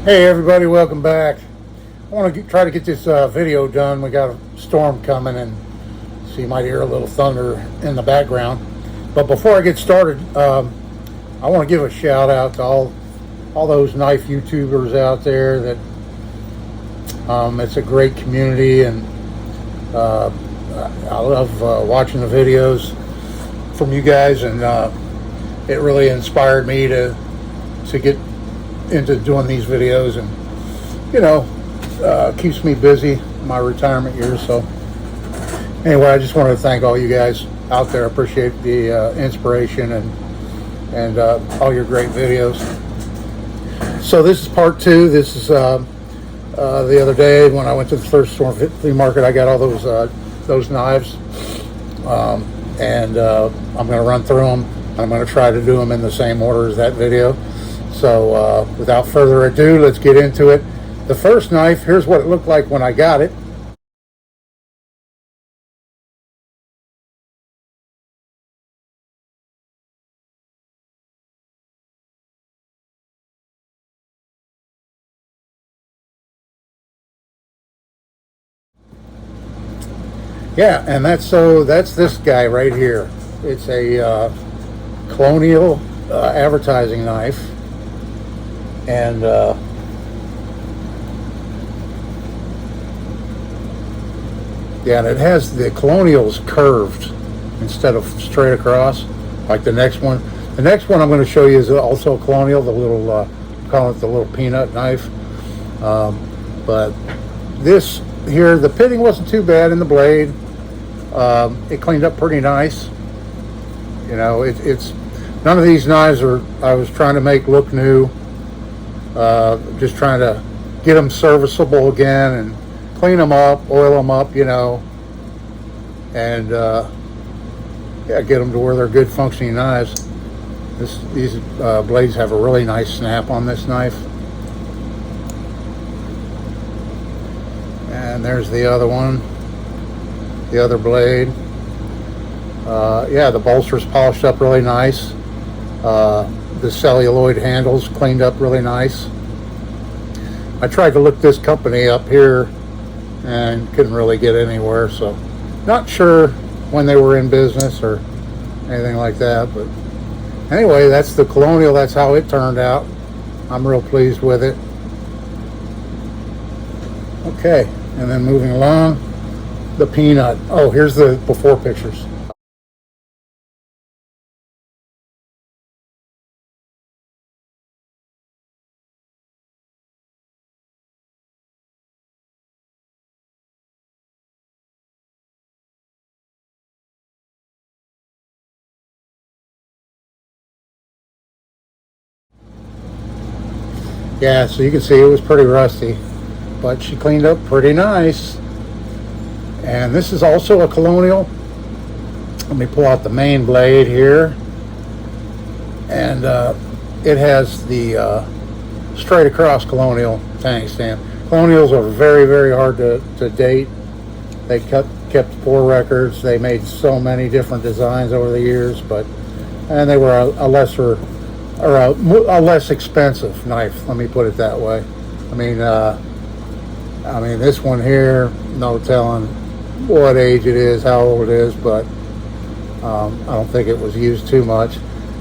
Hey everybody, welcome back. I want to try to get this video done. We got a storm coming, and so you might hear a little thunder in the background. But before I get started, I want to give a shout out to all those knife YouTubers out there. That it's a great community, and I love watching the videos from you guys, and it really inspired me to get into doing these videos, and keeps me busy in my retirement years. So anyway, I just wanted to thank all you guys out there. I appreciate the inspiration and all your great videos. So this is part two. This is the other day when I went to the thrift store flea market. I got all those knives, and I'm going to run through them. I'm going to try to do them in the same order as that video. So without further ado, let's get into it. The first knife, here's what it looked like when I got it. Yeah, and that's this guy right here. It's a Colonial advertising knife, and yeah, and it has the Colonials curved instead of straight across like the next one. The next one I'm going to show you is also a Colonial, the little call it the little peanut knife. But this here, the pitting wasn't too bad in the blade. It cleaned up pretty nice. It's none of these knives I was trying to make look new. Just trying to get them serviceable again and clean them up, oil them up, and yeah, get them to where they're good functioning knives. These blades have a really nice snap on this knife. And there's the other one, the other blade. Yeah, the bolster's polished up really nice. The celluloid handles cleaned up really nice. I tried to look this company up here and couldn't really get anywhere, so not sure when they were in business or anything like that. But anyway, that's the Colonial. That's how it turned out. I'm real pleased with it. Okay, and then moving along, the peanut. Oh, here's the before pictures. Yeah, so you can see it was pretty rusty, but she cleaned up pretty nice. And this is also a Colonial. Let me pull out the main blade here. And it has the straight across Colonial tank stand. Colonials are very, very hard to date. They kept poor records. They made so many different designs over the years, and they were a lesser or a less expensive knife. Let me put it that way. I mean, this one here, no telling what age it is, how old it is, but I don't think it was used too much.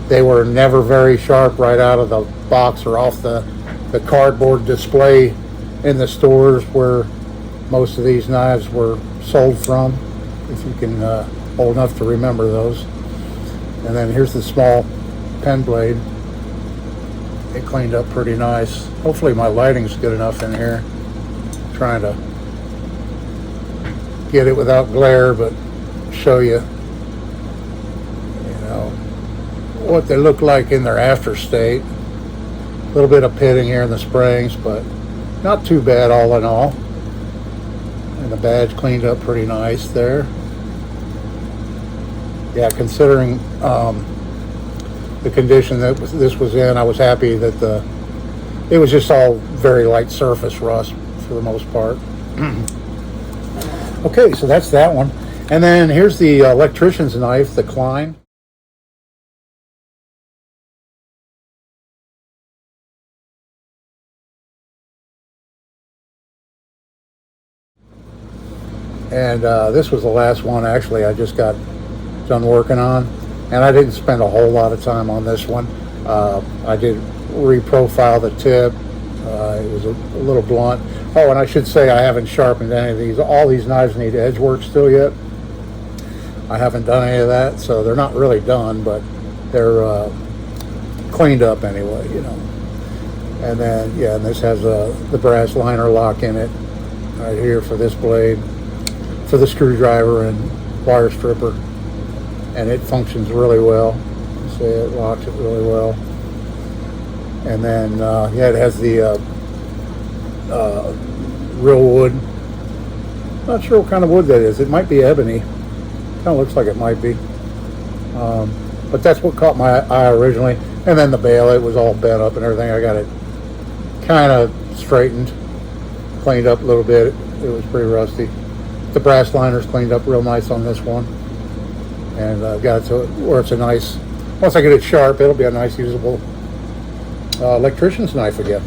They were never very sharp right out of the box or off the cardboard display in the stores where most of these knives were sold from, if you can old enough to remember those. And then here's the small pen blade. It cleaned up pretty nice. Hopefully my lighting's good enough in here. I'm trying to get it without glare, but show you what they look like in their after state. A little bit of pitting here in the springs, but not too bad all in all. And the badge cleaned up pretty nice there. Yeah, considering the condition that this was in, I was happy that it was just all very light surface rust for the most part. Okay, so that's that one. And then here's the Electrician's knife, the Klein. And this was the last one actually I just got done working on, and I didn't spend a whole lot of time on this one. I did reprofile the tip. It was a little blunt. Oh, and I should say I haven't sharpened any of these. All these knives need edge work still yet. I haven't done any of that, so they're not really done, but they're cleaned up anyway, you know. And then, yeah, and this has the brass liner lock in it right here for this blade, for the screwdriver and wire stripper, and it functions really well. See, it locks it really well. And then, yeah, it has the real wood. Not sure what kind of wood that is. It might be ebony. Kind of looks like it might be. But that's what caught my eye originally. And then the bail, it was all bent up and everything. I got it kind of straightened, cleaned up a little bit. It was pretty rusty. The brass liner's cleaned up real nice on this one. And got it to where it's a nice, once I get it sharp, it'll be a nice usable electrician's knife again.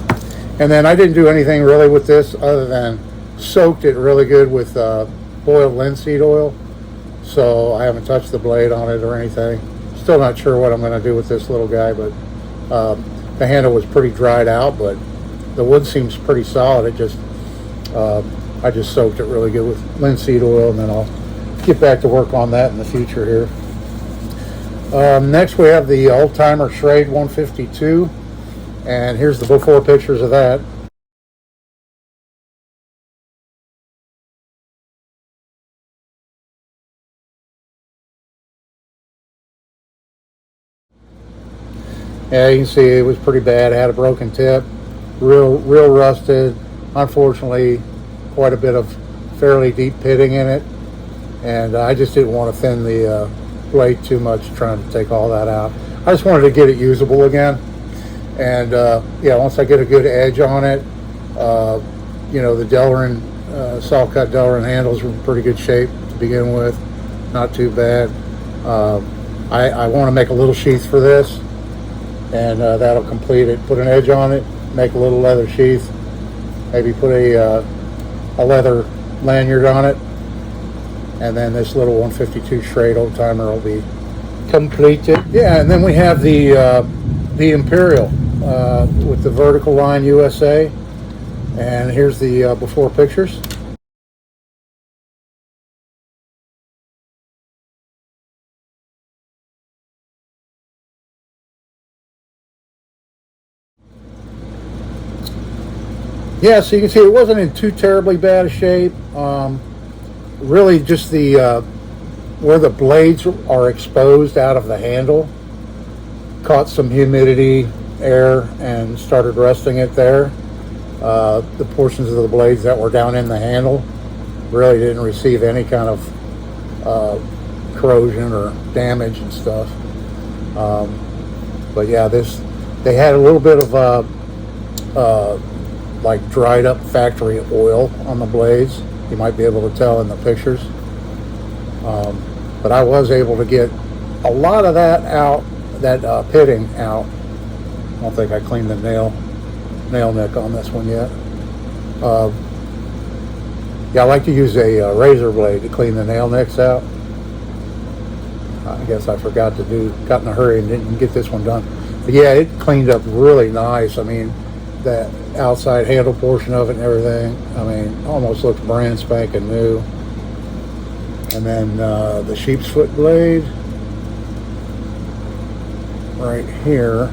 And then I didn't do anything really with this other than soaked it really good with boiled linseed oil. So I haven't touched the blade on it or anything. Still not sure what I'm going to do with this little guy, but the handle was pretty dried out, but the wood seems pretty solid. It just, I just soaked it really good with linseed oil, and then I'll get back to work on that in the future here. Next we have the Old Timer Schrade 152, and here's the before pictures of that. Yeah, you can see it was pretty bad. It had a broken tip, real rusted. Unfortunately, quite a bit of fairly deep pitting in it, and I just didn't want to thin the blade too much trying to take all that out. I just wanted to get it usable again. And yeah, once I get a good edge on it, you know, the Delrin, saw cut Delrin handles were in pretty good shape to begin with, not too bad. I want to make a little sheath for this, and that'll complete it. Put an edge on it, make a little leather sheath, maybe put a leather lanyard on it, and then this little 152 Schrade Old Timer will be completed. Yeah, and then we have the Imperial with the vertical line USA, and here's the before pictures. Yeah, so you can see it wasn't in too terribly bad a shape. Really just the where the blades are exposed out of the handle caught some humidity, air, and started rusting it there. The portions of the blades that were down in the handle really didn't receive any kind of corrosion or damage and stuff. But yeah, they had a little bit of like dried up factory oil on the blades. You might be able to tell in the pictures. But I was able to get a lot of that out, that pitting out. I don't think I cleaned the nail nick on this one yet. Yeah, I like to use a razor blade to clean the nail nicks out. I guess I forgot to got in a hurry and didn't get this one done. But yeah, it cleaned up really nice. I mean, that outside handle portion of it and everything, I mean, almost looks brand spanking new. And then the sheep's foot blade right here,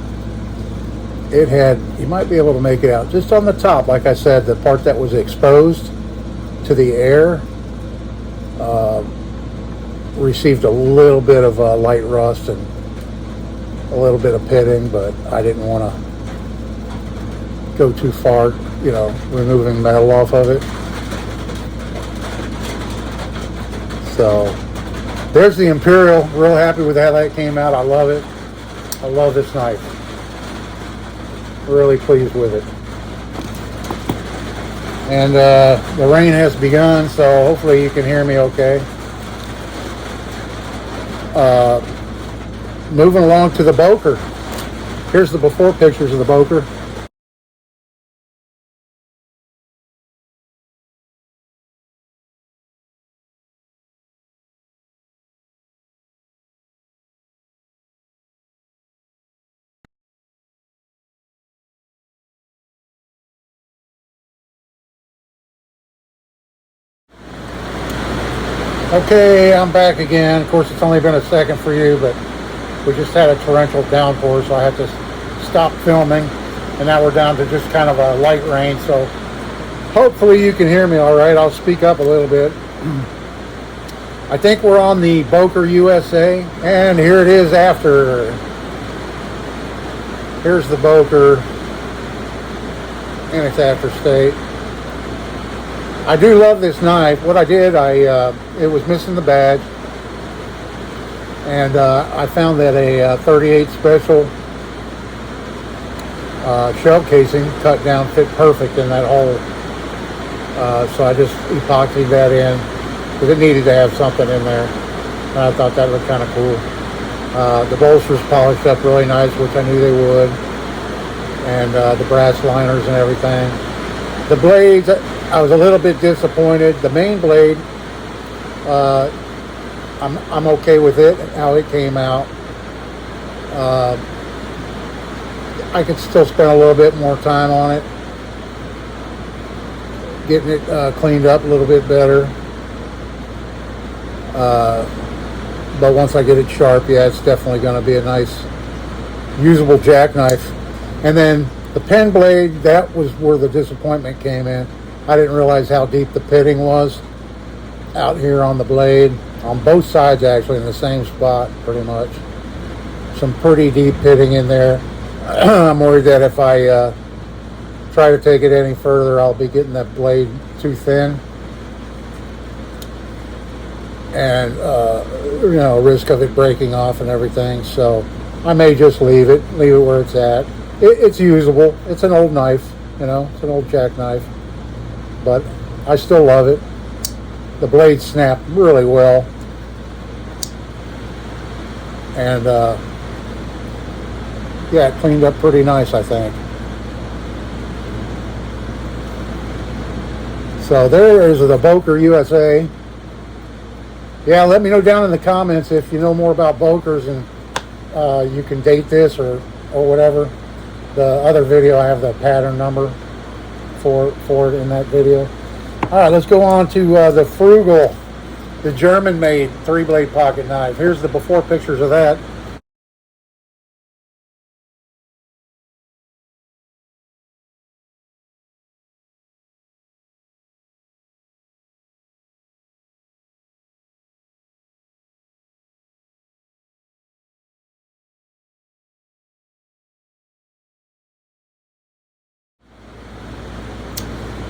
it had, you might be able to make it out just on the top, like I said, the part that was exposed to the air received a little bit of light rust and a little bit of pitting, but I didn't want to go too far, you know, removing metal off of it. So there's the Imperial. Real happy with how that came out. I love it. I love this knife. Really pleased with it. And the rain has begun, so hopefully you can hear me okay. Moving along to the Boker. Here's the before pictures of the Boker. Okay, I'm back again. Of course, it's only been a second for you, but we just had a torrential downpour, so I had to stop filming, and now we're down to just kind of a light rain, so hopefully you can hear me all right. I'll speak up a little bit. I think we're on the Boker, USA, and here it is after. Here's the Boker, and it's after state. I do love this knife. What I did, it was missing the badge, and I found that a 38 special shell casing cut down fit perfect in that hole. So I just epoxied that in because it needed to have something in there, and I thought that looked kind of cool. The bolsters polished up really nice, which I knew they would, and the brass liners and everything. The blades, I was a little bit disappointed. The main blade, I'm okay with it, how it came out. I could still spend a little bit more time on it, getting it cleaned up a little bit better. But once I get it sharp, yeah, it's definitely going to be a nice, usable jackknife. And then the pen blade, that was where the disappointment came in. I didn't realize how deep the pitting was out here on the blade, on both sides actually, in the same spot pretty much. Some pretty deep pitting in there. I'm worried that if I try to take it any further, I'll be getting that blade too thin, and risk of it breaking off and everything. So I may just leave it where it's at. It's usable. It's an old knife, it's an old jackknife, but I still love it. The blade snapped really well, and yeah, it cleaned up pretty nice, I think. So there is the Boker, USA. Yeah, let me know down in the comments if you know more about Bokers, and you can date this or whatever. The other video, I have the pattern number for it in that video. All right, let's go on to the Frugal, the German-made 3-blade pocket knife. Here's the before pictures of that.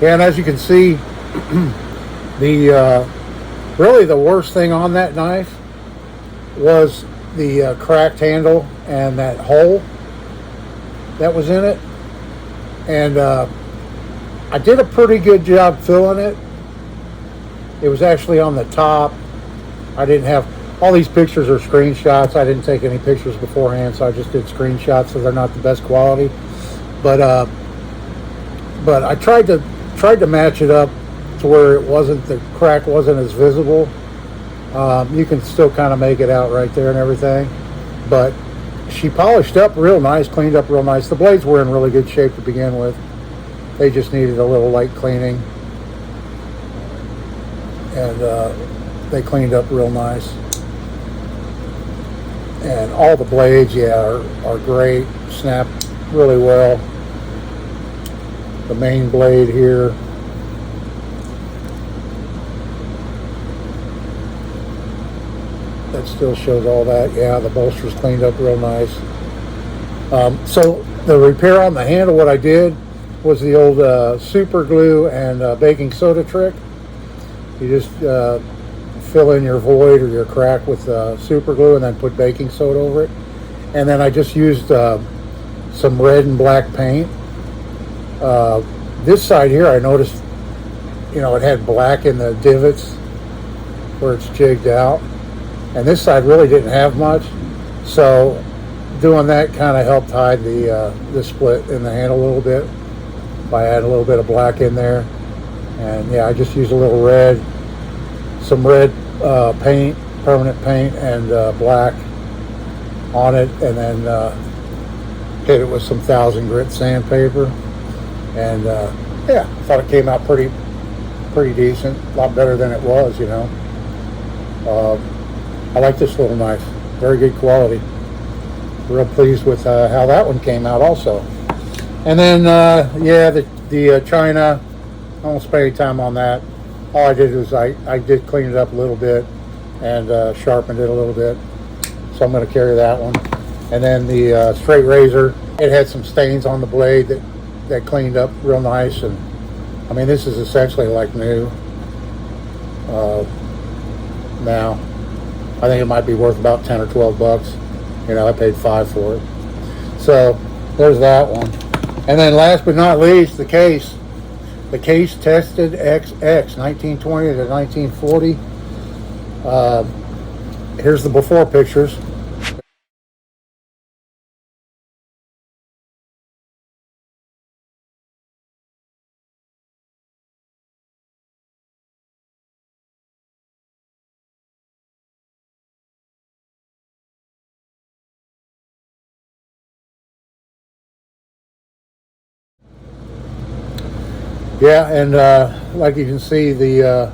Yeah, and as you can see, really the worst thing on that knife was the cracked handle and that hole that was in it. And I did a pretty good job filling it. It was actually on the top. I didn't have, all these pictures are screenshots. I didn't take any pictures beforehand, so I just did screenshots, so they're not the best quality. But I tried to match it up to where the crack wasn't as visible. You can still kind of make it out right there and everything, but she polished up real nice, cleaned up real nice. The blades were in really good shape to begin with. They just needed a little light cleaning, and they cleaned up real nice. And all the blades, yeah, are great, snap really well. The main blade here, that still shows all that. Yeah, the bolster's cleaned up real nice. So the repair on the handle, what I did was the old super glue and baking soda trick. You just fill in your void or your crack with super glue and then put baking soda over it. And then I just used some red and black paint. This side here, I noticed, it had black in the divots where it's jigged out, and this side really didn't have much. So doing that kind of helped hide the split in the handle a little bit by adding a little bit of black in there. And yeah, I just used a little red, some red paint, permanent paint, and black on it, and then hit it with some 1000 grit sandpaper. And yeah, I thought it came out pretty decent, a lot better than it was, I like this little knife. Very good quality. Real pleased with how that one came out also. And then, yeah, the China, I won't spend any time on that. All I did was I did clean it up a little bit and sharpened it a little bit. So I'm going to carry that one. And then the straight razor, it had some stains on the blade that cleaned up real nice. And I mean, this is essentially like new. Now, I think it might be worth about 10 or 12 bucks. You know, I paid $5 for it. So there's that one. And then last but not least, the case. The case tested XX, 1920 to 1940. Here's the before pictures. Yeah, and like you can see, the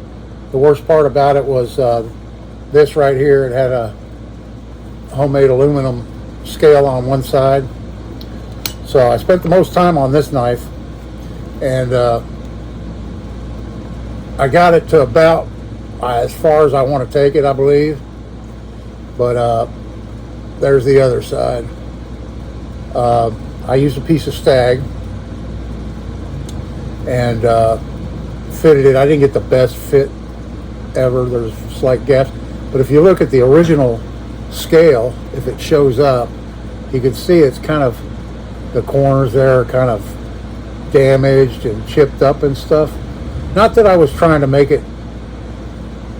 worst part about it was this right here. It had a homemade aluminum scale on one side. So I spent the most time on this knife, and I got it to about as far as I want to take it, I believe. But there's the other side. I used a piece of stag and fitted it. I didn't get the best fit ever. There's slight gaps. But if you look at the original scale, if it shows up, you can see it's kind of, the corners there are kind of damaged and chipped up and stuff. Not that I was trying to make it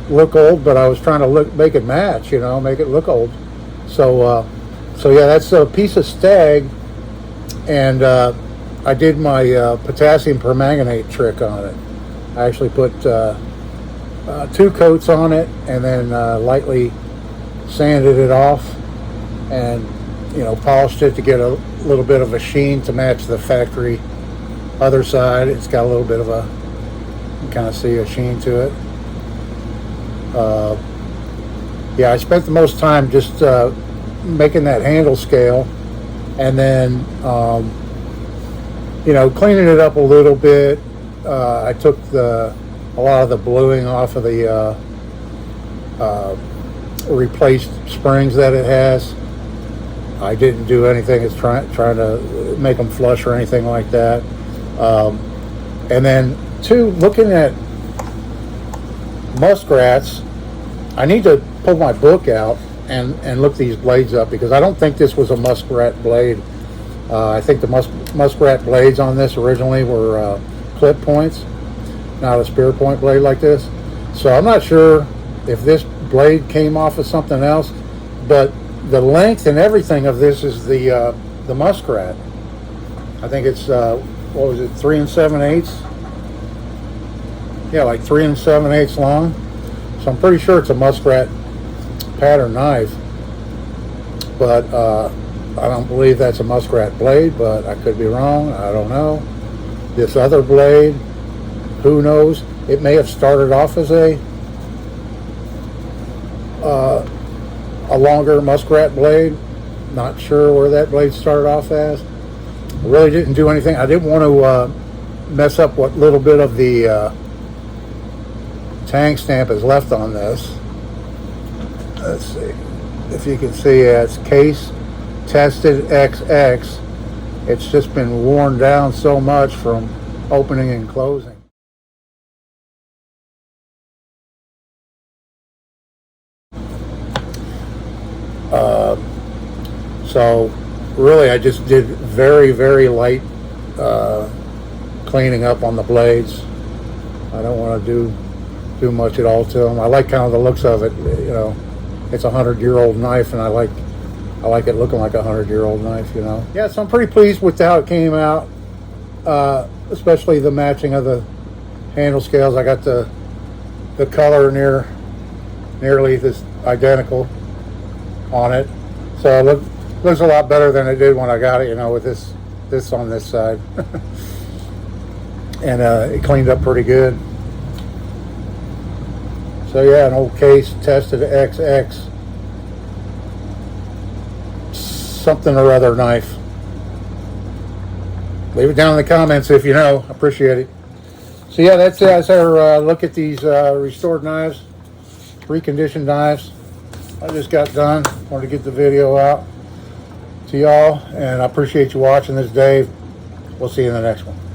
look old, but I was trying to make it match, you know, make it look old. So yeah, that's a piece of stag, and I did my potassium permanganate trick on it. I actually put 2 coats on it, and then lightly sanded it off, and you know, polished it to get a little bit of a sheen to match the factory other side. It's got a little bit of a, you can kind of see a sheen to it. Yeah, I spent the most time just making that handle scale, and then you know, cleaning it up a little bit. I took a lot of the bluing off of the replaced springs that it has. I didn't do anything as trying to make them flush or anything like that. And then, two, looking at muskrats, I need to pull my book out and look these blades up, because I don't think this was a muskrat blade. I think the muskrat blades on this originally were clip points, not a spear point blade like this. So I'm not sure if this blade came off of something else, but the length and everything of this is the muskrat. I think it's what was it, 3 7/8? Yeah, like 3 7/8 long. So I'm pretty sure it's a muskrat pattern knife, but I don't believe that's a muskrat blade, but I could be wrong. I don't know. This other blade, who knows? It may have started off as a longer muskrat blade. Not sure where that blade started off as. I really didn't do anything. I didn't want to mess up what little bit of the tang stamp is left on this. Let's see if you can see. It's case tested XX. It's just been worn down so much from opening and closing. So really I just did very, very light cleaning up on the blades. I don't want to do much at all to them. I like kind of the looks of it. You know, it's a 100-year-old knife, and I like it looking like a 100-year-old knife, you know. Yeah, so I'm pretty pleased with how it came out, especially the matching of the handle scales. I got the color nearly this identical on it, so it looks a lot better than it did when I got it, you know, with this on this side. And it cleaned up pretty good. So yeah, an old case, tested XX something or other knife. Leave it down in the comments if you know. I appreciate it. So yeah, that's our look at these restored knives, reconditioned knives. I just got done. Wanted to get the video out to y'all, and I appreciate you watching this, Dave. We'll see you in the next one.